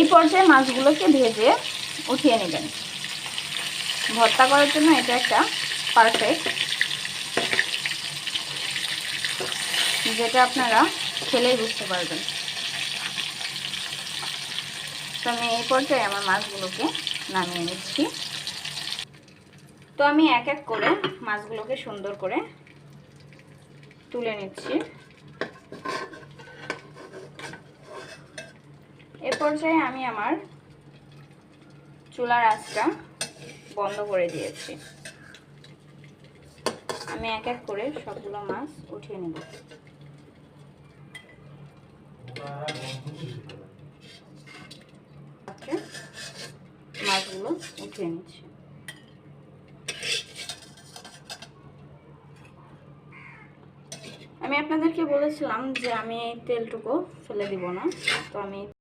এই পর্যায়ে মাছগুলোকে ভেজে উঠিয়ে নেবেন। ভর্তা করার জন্য এটা একটা পারফেক্ট, যেটা আপনারা খেলেই বুঝতে পারবেন। তো আমি এই পর্যায়ে আমার মাছগুলোকে নামিয়ে নিচ্ছি। তো আমি এক এক করে মাছগুলোকে সুন্দর করে তুলে নিচ্ছি। এ পর্যায়ে আমি আমার চুলার আঁচটা বন্ধ করে দিয়েছি। আমি এক এক করে সবগুলো মাছ উঠিয়ে নেব। মাছগুলো উঠিয়ে নিচ্ছি। আমি আপনাদেরকে বলেছিলাম যে আমি এই তেলটুকু ফেলে দিব না, তো আমি